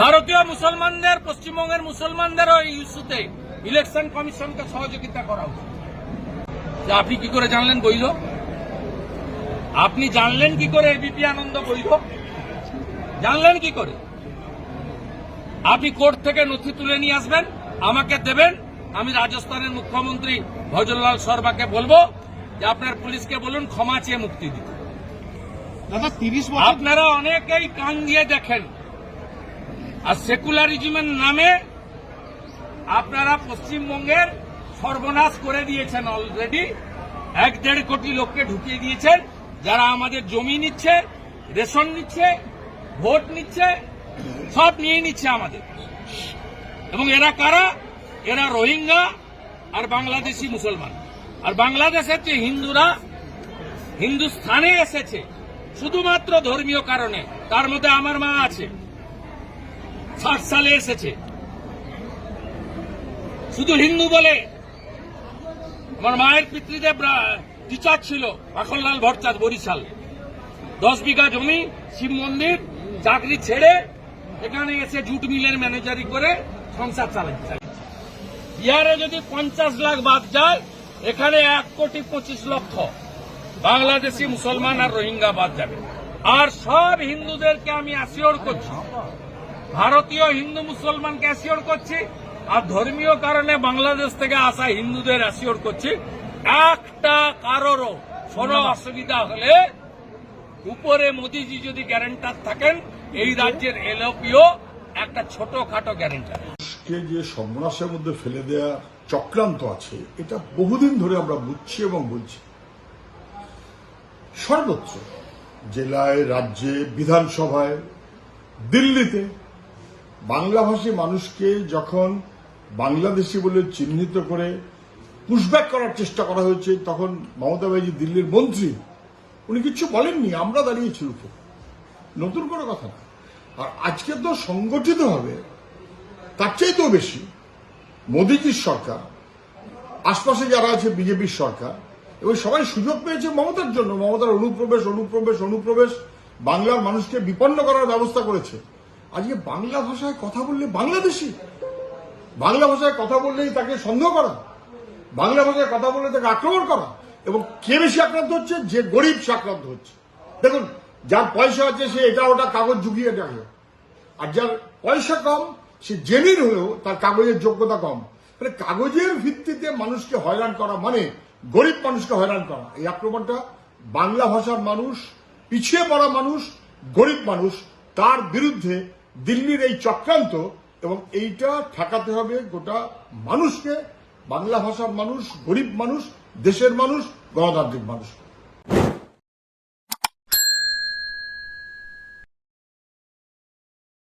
ভারতীয় মুসলমানদের, পশ্চিমবঙ্গের মুসলমানদেরও এই ইস্যুতে ইলেকশন কমিশনকে সহযোগিতা করা উচিত। আপনি কি করে জানলেন বৈধ? আপনি জানলেন কি করে এবিপি আনন্দ বৈধ? জানলেন কি করে? আপনি কোর্ট থেকে নথি তুলে নিয়ে আসবেন, আমাকে দেবেন, আমি রাজস্থানের মুখ্যমন্ত্রী ভজনলাল শর্মাকে বলবো যে আপনার পুলিশকে বলুন ক্ষমা চেয়ে মুক্তি দিতে। দাদা 30 বছর আপনারা অনেকেই কান দিয়ে দেখেন, আর সেকুলারিজমের নামে আপনারা পশ্চিমবঙ্গের সর্বনাশ করে দিয়েছেন। অলরেডি 1-1.5 কোটি লোককে ঢুকিয়ে দিয়েছেন, যারা আমাদের জমি নিচ্ছে, রেশন নিচ্ছে, ভোট নিচ্ছে, সব নিয়ে নিচ্ছে আমাদের। এবং এরা কারা? এরা রোহিঙ্গা আর বাংলাদেশি মুসলমান। আর বাংলাদেশের যে হিন্দুরা হিন্দুস্থানে এসেছে শুধুমাত্র ধর্মীয় কারণে, তার মধ্যে আমার মা আছে, 60 সালে এসেছে শুধু হিন্দু বলে। আমার মায়ের পিতৃদেব টিচার ছিল, মাখনলাল ভট্টাচার্য, বরিশাল। 10 বিঘা জমি, শিব মন্দির, চাকরি ছেড়ে এখানে এসে জুট মিলের ম্যানেজারি করে সংসার চালাচ্ছে। বিহারে যদি 50 লাখ বাদ যায়, এখানে 1,25,00,000 বাংলাদেশি মুসলমান আর রোহিঙ্গা বাদ যাবে। আর সব হিন্দুদেরকে আমি অ্যাসিওর করছি, ভারতীয় হিন্দু মুসলমানকে অ্যাসিওর করছি, আর ধর্মীয় কারণে বাংলাদেশ থেকে আসা হিন্দুদের অ্যাসিওর করছি, একটা কারোরও কোনো অসুবিধা হলে উপরে মোদিজি যদি গ্যারান্টার থাকেন, এই রাজ্যের এলওপিও একটা ছোটখাটো গ্যারান্টার। যে সর্বনাশের মধ্যে ফেলে দেওয়া চক্রান্ত আছে, এটা বহুদিন ধরে আমরা বুঝছি এবং বলছি। সর্বত্র জেলায়, রাজ্যে, বিধানসভায়, দিল্লিতে বাংলাভাষী মানুষকে যখন বাংলাদেশি বলে চিহ্নিত করে পুশব্যাক করার চেষ্টা করা হয়েছে, তখন মমতা ব্যানার্জি দিল্লির মন্ত্রী, উনি কিছু বলেননি, আমরা দাঁড়িয়েছি উপর। নতুন কোনো কথা না। আর আজকে তো সংগঠিত হবে, তার চাইতেও বেশি মোদিজির সরকার, আশপাশে যারা আছে বিজেপির সরকার, এবং সবাই সুযোগ পেয়েছে মমতার জন্য। মমতার অনুপ্রবেশ বাংলার মানুষকে বিপন্ন করার ব্যবস্থা করেছে। আজকে বাংলা ভাষায় কথা বললে বাংলাদেশি, বাংলা ভাষায় কথা বললেই তাকে সন্দেহ করা, বাংলা ভাষায় কথা বললে তাকে আক্রমণ করা। এবং কে বেশি আক্রান্ত হচ্ছে? যে গরিব সে আক্রান্ত হচ্ছে। দেখুন, যার পয়সা আছে সে এটা ওটা কাগজ জুগিয়ে রাখে, আর যার পয়সা কম সে জেনুইন হলেও তার কাগজের যোগ্যতা কম। মানে কাগজের ভিত্তিতে মানুষকে হয়রান করা মানে গরিব মানুষকে হয়রান করা। এই আক্রমণটা বাংলা ভাষার মানুষ, পিছিয়ে পড়া মানুষ, গরিব মানুষ, তার বিরুদ্ধে দিল্লির এই চক্রান্ত, এবং এইটা ঠেকাতে হবে গোটা মানুষকে, বাংলা ভাষার মানুষ, গরিব মানুষ, দেশের মানুষ, গণতান্ত্রিক মানুষ।